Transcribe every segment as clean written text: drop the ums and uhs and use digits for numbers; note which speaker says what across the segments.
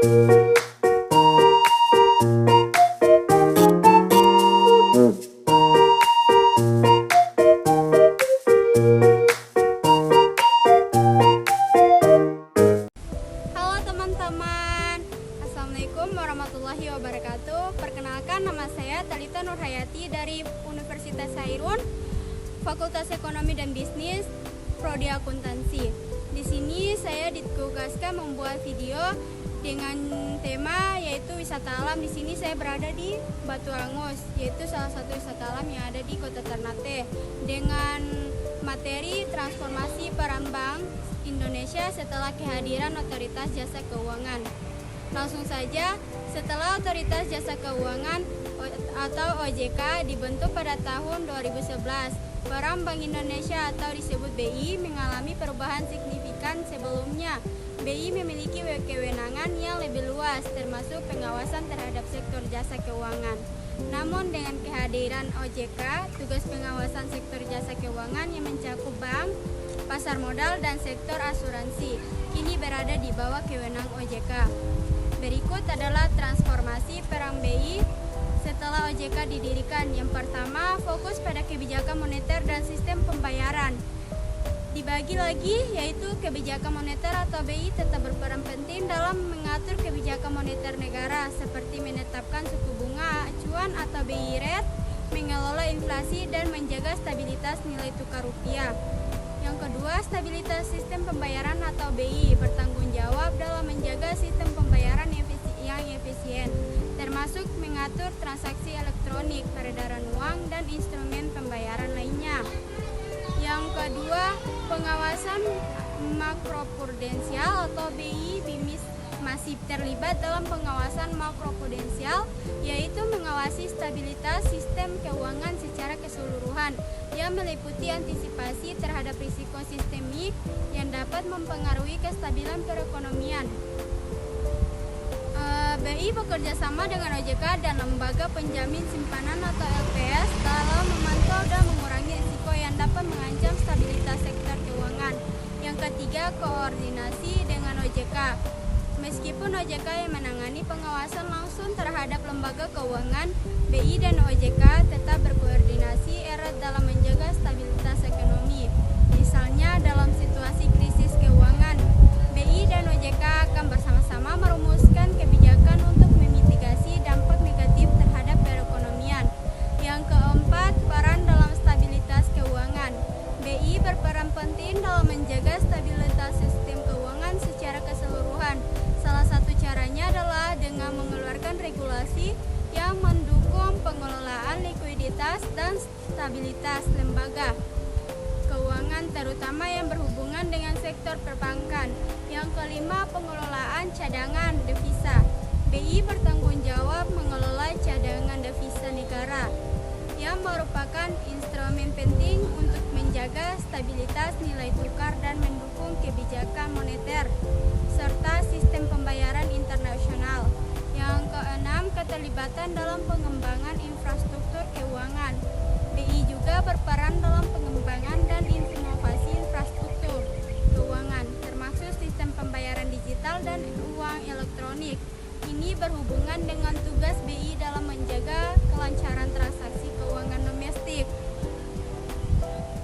Speaker 1: Halo teman-teman, Assalamualaikum warahmatullahi wabarakatuh. Perkenalkan, nama saya Talita Nurhayati dari Universitas Hairun, Fakultas Ekonomi dan Bisnis, Prodi Akuntansi. Di sini saya ditugaskan membuat video dengan tema yaitu wisata alam. Di sini saya berada di Batu Angus, yaitu salah satu wisata alam yang ada di Kota Ternate, dengan materi transformasi peran Bank Indonesia setelah kehadiran Otoritas Jasa Keuangan. Langsung saja, setelah Otoritas Jasa Keuangan atau OJK dibentuk pada tahun 2011, peran Bank Indonesia atau disebut BI mengalami perubahan signifikan. Sebelumnya, BI memiliki kewenangan yang lebih luas, termasuk pengawasan terhadap sektor jasa keuangan. Namun dengan kehadiran OJK, tugas pengawasan sektor jasa keuangan yang mencakup bank, pasar modal, dan sektor asuransi kini berada di bawah kewenangan OJK. Berikut adalah transformasi peran BI setelah OJK didirikan. Yang pertama, fokus pada kebijakan moneter dan sistem pembayaran. Dibagi lagi, yaitu kebijakan moneter atau BI tetap berperan penting dalam mengatur kebijakan moneter negara, seperti menetapkan suku bunga acuan atau BI rate, mengelola inflasi, dan menjaga stabilitas nilai tukar rupiah. Yang kedua, stabilitas sistem pembayaran atau BI bertanggung jawab dalam menjaga sistem pembayaran yang efisien, termasuk mengatur transaksi elektronik, peredaran uang, dan instrumen pembayaran lainnya. Yang kedua, pengawasan makroprudensial atau BI masih terlibat dalam pengawasan makroprudensial, yaitu mengawasi stabilitas sistem keuangan secara keseluruhan yang meliputi antisipasi terhadap risiko sistemik yang dapat mempengaruhi kestabilan perekonomian. BI bekerja sama dengan OJK dan lembaga penjamin simpanan atau LPS dalam memantau dan mengurangi risiko yang dapat mengancam stabilitas sektor keuangan. Yang ketiga, koordinasi dengan OJK. Meskipun OJK yang menangani pengawasan langsung terhadap lembaga keuangan, BI dan OJK tetap berkoordinasi erat dalam menjaga stabilitas ekonomi. Misalnya dalam situasi krisis keuangan, BI dan OJK akan bersama-sama merumuskan kebijakan untuk memitigasi dampak negatif terhadap perekonomian. Yang keempat, peran dalam stabilitas keuangan. BI berperan penting dalam menjaga stabilitas sistem keuangan secara keseluruhan. Salah satu caranya adalah dengan mengeluarkan regulasi yang mendukung pengelolaan likuiditas dan stabilitas lembaga keuangan, terutama yang berhubungan dengan sektor perbankan. Yang kelima, pengelolaan cadangan devisa. BI bertanggung jawab mengelola cadangan devisa negara yang merupakan instrumen penting untuk menjaga stabilitas nilai tukar dan mendukung kebijakan moneter serta sistem pembayaran internasional. Yang keenam, keterlibatan dalam pengembangan infrastruktur keuangan. BI juga berperan dalam pengembangan dan inovasi infrastruktur keuangan, termasuk sistem pembayaran digital dan uang elektronik. Ini berhubungan dengan tugas BI dalam menjaga kelancaran transaksi keuangan domestik.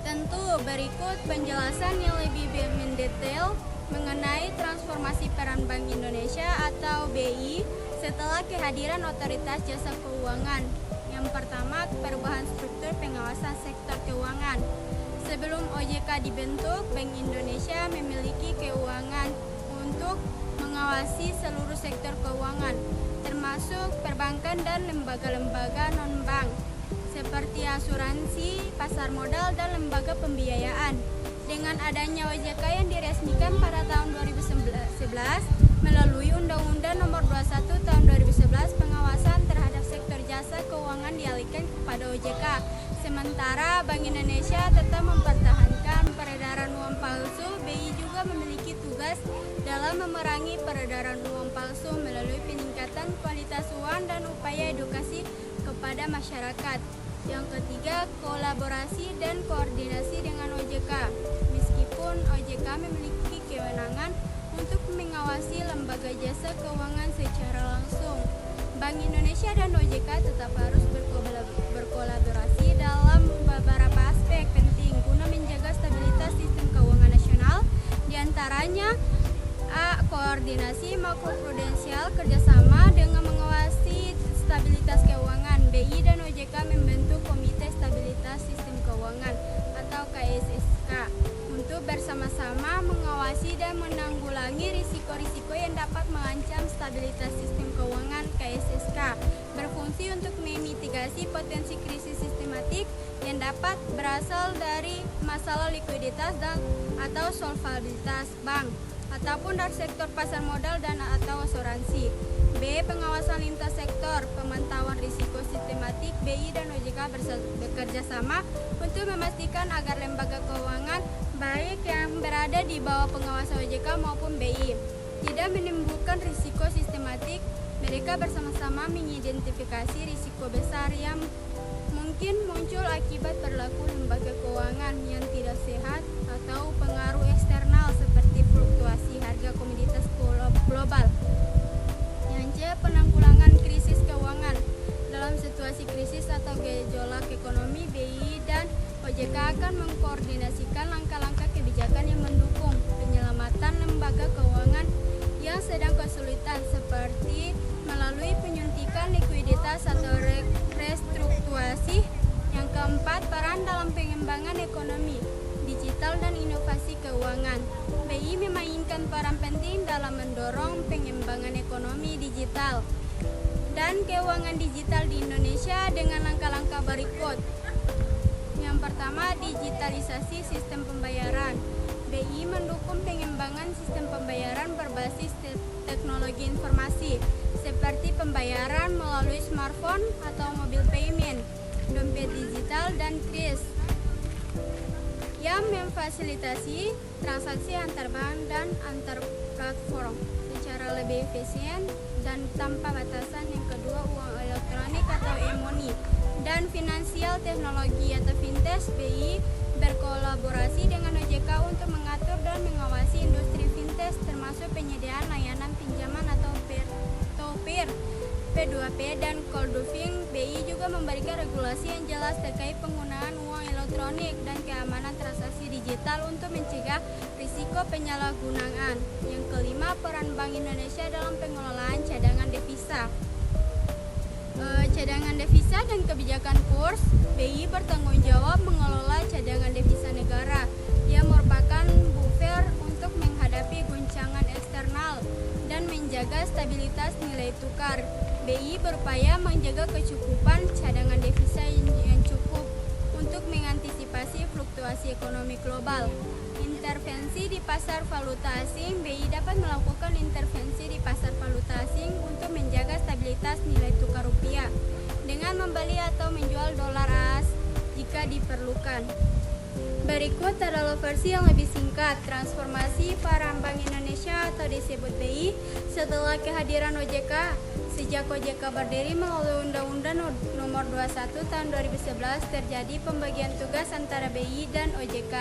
Speaker 1: Tentu berikut penjelasan yang lebih mendetail mengenai transformasi peran Bank Indonesia atau BI setelah kehadiran Otoritas Jasa Keuangan. Yang pertama, perubahan struktur pengawasan sektor keuangan. Sebelum OJK dibentuk, Bank Indonesia memiliki kewenangan untuk mengawasi seluruh sektor keuangan, termasuk perbankan dan lembaga-lembaga non-bank, seperti asuransi, pasar modal, dan lembaga pembiayaan. Dengan adanya OJK yang diresmikan pada tahun 2011 melalui Undang-Undang Nomor 21 Tahun 2011, pengawasan terhadap sektor jasa keuangan dialihkan kepada OJK. Sementara Bank Indonesia tetap mempertahankan peredaran uang palsu. BI juga memiliki tugas dalam memerangi peredaran uang palsu melalui peningkatan kualitas uang dan upaya edukasi kepada masyarakat. Yang ketiga, kolaborasi dan koordinasi dengan OJK. Meskipun OJK memiliki kewenangan untuk mengawasi lembaga jasa keuangan secara langsung. Bank Indonesia dan OJK tetap harus berkolaborasi dalam beberapa aspek penting guna menjaga stabilitas sistem keuangan nasional, diantaranya A. Koordinasi makroprudensial kerjasama dengan mengawasi stabilitas keuangan. BI dan OJK membentuk Komite Stabilitas Sistem Keuangan atau KSSK untuk bersama-sama mengawasi dan menanggulangi risiko-risiko yang dapat mengancam stabilitas sistem keuangan. KSSK berfungsi untuk memitigasi potensi krisis sistematik yang dapat berasal dari masalah likuiditas dan atau solvabilitas bank ataupun dari sektor pasar modal dan atau asuransi. B. Pengawasan lintas sektor, pemantauan risiko sistematik. BI dan OJK bekerja sama untuk memastikan agar lembaga keuangan baik yang berada di bawah pengawasan OJK maupun BI tidak menimbulkan risiko sistematik. Mereka bersama-sama mengidentifikasi risiko besar yang mungkin muncul akibat perilaku lembaga keuangan yang tidak sehat atau pengaruh eksternal seperti fluktuasi harga komoditas global. Yang C. Penanggulangan krisis keuangan. Dalam situasi krisis atau gejolak ekonomi, BI dan OJK akan mengkoordinasikan langkah-langkah kebijakan yang mendukung penyelamatan lembaga keuangan yang sedang kesulitan, seperti melalui penyuntikan likuiditas atau restrukturasi. Yang keempat, peran dalam pengembangan ekonomi digital dan inovasi keuangan. BI memainkan peran penting dalam mendorong pengembangan ekonomi digital dan keuangan digital di Indonesia dengan langkah-langkah berikut. Yang pertama, digitalisasi sistem pembayaran. BI mendukung pengembangan sistem pembayaran berbasis teknologi informasi seperti pembayaran melalui smartphone atau mobile payment, dompet digital, dan kris yang memfasilitasi transaksi antar bank dan antar platform secara lebih efisien dan tanpa batasan. Yang kedua, uang elektronik atau e-money dan finansial teknologi atau fintech. BI berkolaborasi dengan OJK untuk mengatur dan mengawasi industri fintech termasuk penyediaan layanan pinjaman atau peer-to-peer, P2P, dan coldoving. BI juga memberikan regulasi yang jelas terkait penggunaan uang elektronik dan keamanan transaksi digital untuk mencegah risiko penyalahgunaan. Yang kelima, peran Bank Indonesia dalam pengelolaan cadangan devisa. Cadangan devisa dan kebijakan kurs. BI bertanggung jawab mengelola cadangan devisa negara yang merupakan buffer untuk menghadapi guncangan eksternal dan menjaga stabilitas nilai tukar. BI berupaya menjaga kecukupan cadangan devisa yang cukup untuk mengantisipasi fluktuasi ekonomi global. Intervensi di pasar valuta asing. BI dapat melakukan intervensi di pasar valuta asing untuk menjaga stabilitas nilai tukar rupiah dengan membeli atau menjual dolar AS jika diperlukan. Berikut adalah versi yang lebih singkat transformasi peran Bank Indonesia atau disebut BI setelah kehadiran OJK. Sejak OJK berdiri melalui Undang-Undang Nomor 21 Tahun 2011 terjadi pembagian tugas antara BI dan OJK.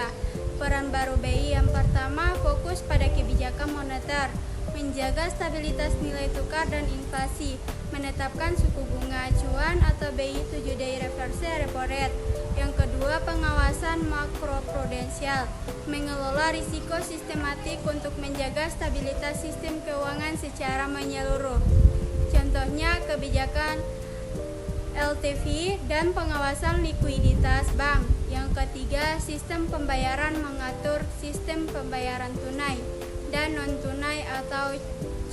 Speaker 1: Peran baru BI yang pertama fokus pada kebijakan moneter, menjaga stabilitas nilai tukar dan inflasi, menetapkan suku bunga acuan atau BI 7-day reverse repo rate. Yang kedua, pengawasan makroprudensial, mengelola risiko sistematik untuk menjaga stabilitas sistem keuangan secara menyeluruh. Contohnya kebijakan LTV dan pengawasan likuiditas bank. Yang ketiga, sistem pembayaran, mengatur sistem pembayaran tunai dan non-tunai atau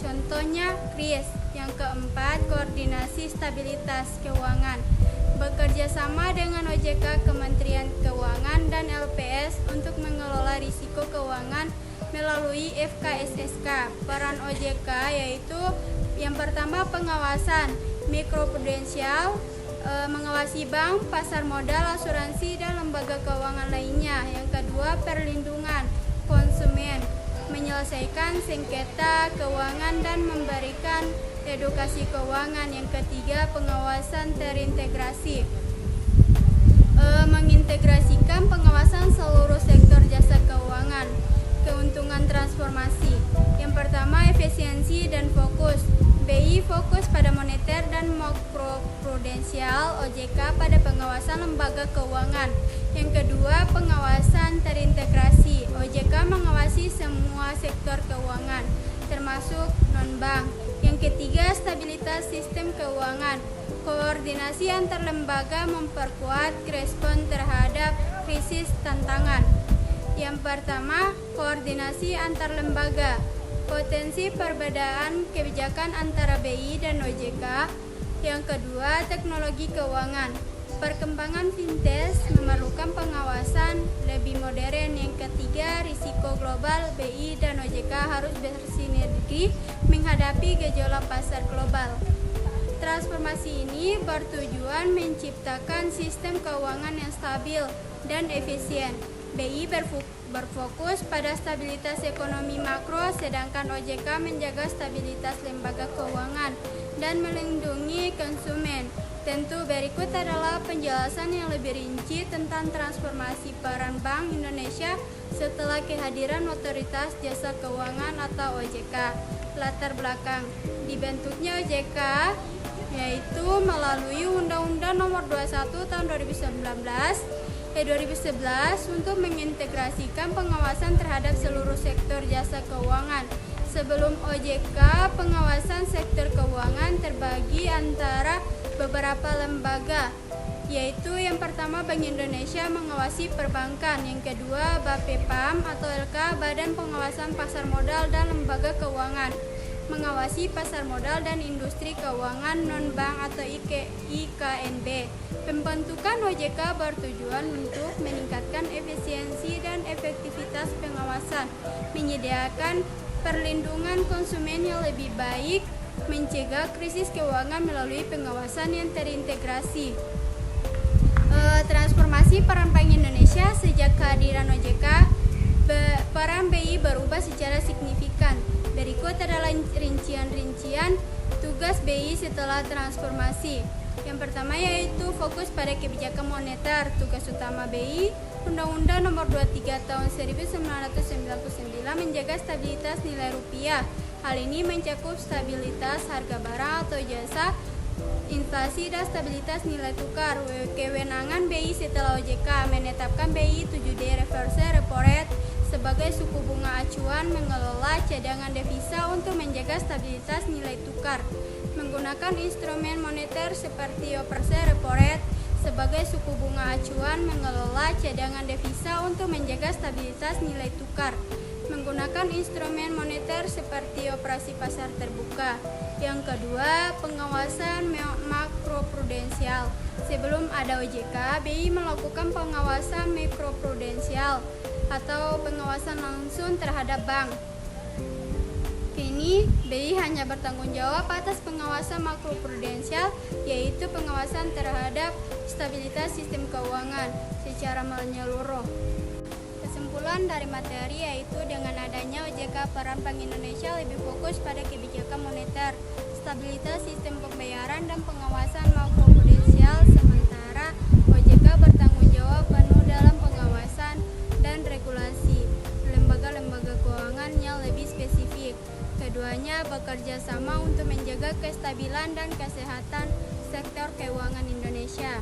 Speaker 1: contohnya kris. Yang keempat, koordinasi stabilitas keuangan, bekerja sama dengan OJK, Kementerian Keuangan, dan LPS untuk mengelola risiko keuangan melalui FKSSK. Peran OJK yaitu yang pertama, pengawasan mikroprudensial, mengawasi bank, pasar modal, asuransi, dan lembaga keuangan lainnya. Yang kedua, perlindungan konsumen, menyelesaikan sengketa keuangan dan memberikan edukasi keuangan. Yang ketiga, pengawasan terintegrasi, mengintegrasikan pengawasan seluruh sektor jasa keuangan. keuntungan transformasi. Yang pertama, efisiensi dan fokus. BI fokus pada moneter dan makroprudensial, OJK pada pengawasan lembaga keuangan. Yang kedua, pengawasan terintegrasi. OJK mengawasi semua sektor keuangan, termasuk non-bank. Yang ketiga, stabilitas sistem keuangan. Koordinasi antar lembaga memperkuat respon terhadap krisis tantangan. Yang pertama, koordinasi antar lembaga. Potensi perbedaan kebijakan antara BI dan OJK. Yang kedua, teknologi keuangan. Perkembangan fintech memerlukan pengawasan lebih modern. Yang ketiga, risiko global. BI dan OJK harus bersinergi menghadapi gejolak pasar global. Transformasi ini bertujuan menciptakan sistem keuangan yang stabil dan efisien. BI berfokus pada stabilitas ekonomi makro, sedangkan OJK menjaga stabilitas lembaga keuangan dan melindungi konsumen. Tentu berikut adalah penjelasan yang lebih rinci tentang transformasi peran Bank Indonesia setelah kehadiran Otoritas Jasa Keuangan atau OJK. Latar belakang dibentuknya OJK yaitu melalui Undang-Undang Nomor 21 Tahun 2011 untuk mengintegrasikan pengawasan terhadap seluruh sektor jasa keuangan. Sebelum OJK, pengawasan sektor keuangan terbagi antara beberapa lembaga, yaitu yang pertama Bank Indonesia mengawasi perbankan, yang kedua BAPEPAM atau LK, Badan Pengawasan Pasar Modal dan Lembaga Keuangan, mengawasi pasar modal dan industri keuangan non-bank atau IKNB. Pembentukan OJK bertujuan untuk meningkatkan efisiensi dan efektivitas pengawasan, menyediakan perlindungan konsumen yang lebih baik, mencegah krisis keuangan melalui pengawasan yang terintegrasi. Transformasi peran Bank Indonesia sejak kehadiran OJK, peran BI berubah secara signifikan. Berikut adalah rincian tugas BI setelah transformasi. Yang pertama yaitu fokus pada kebijakan moneter. Tugas utama BI, Undang-Undang Nomor 23 Tahun 1999 menjaga stabilitas nilai rupiah. Hal ini mencakup stabilitas harga barang atau jasa, inflasi dan stabilitas nilai tukar. Kewenangan BI setelah OJK, menetapkan BI 7D reverse repo rate sebagai suku bunga acuan, mengelola cadangan devisa untuk menjaga stabilitas nilai tukar, menggunakan instrumen moneter seperti operasi repo rate sebagai suku bunga acuan, mengelola cadangan devisa untuk menjaga stabilitas nilai tukar, menggunakan instrumen moneter seperti operasi pasar terbuka. Yang kedua, pengawasan makroprudensial. Sebelum ada OJK, BI melakukan pengawasan mikroprudensial atau pengawasan langsung terhadap bank. Kini, BI hanya bertanggung jawab atas pengawasan makroprudensial, yaitu pengawasan terhadap stabilitas sistem keuangan secara menyeluruh. Kesimpulan dari materi yaitu dengan adanya OJK, peran Bank Indonesia lebih fokus pada kebijakan moneter, stabilitas sistem pembayaran dan pengawasan makroprudensial, sementara OJK bertanggung jawab penuh dalam pengawasan dan regulasi lembaga-lembaga keuangan yang lebih spesifik. Keduanya bekerja sama untuk menjaga kestabilan dan kesehatan sektor keuangan Indonesia.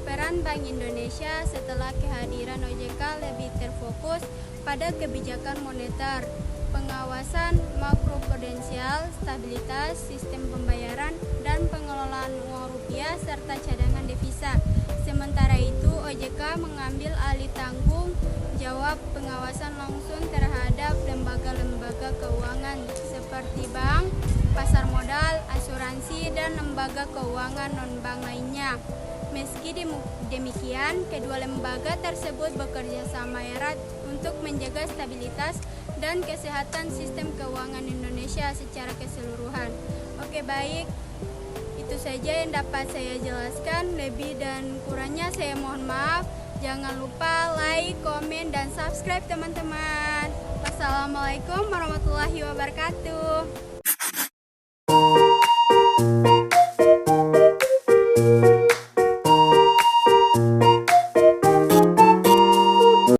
Speaker 1: Peran Bank Indonesia setelah kehadiran OJK lebih terfokus pada kebijakan moneter, pengawasan makroprudensial, stabilitas sistem pembayaran, dan pengelolaan uang rupiah serta cadangan devisa. Sementara itu, OJK mengambil alih tanggung jawab pengawasan langsung terhadap lembaga-lembaga keuangan seperti bank, pasar modal, asuransi, dan lembaga keuangan non-bank lainnya. Meski demikian, kedua lembaga tersebut bekerja sama erat untuk menjaga stabilitas dan kesehatan sistem keuangan Indonesia secara keseluruhan. Oke, baik. Itu saja yang dapat saya jelaskan. Lebih dan kurangnya saya mohon maaf. Jangan lupa like, komen, dan subscribe teman-teman. Wassalamualaikum warahmatullahi wabarakatuh.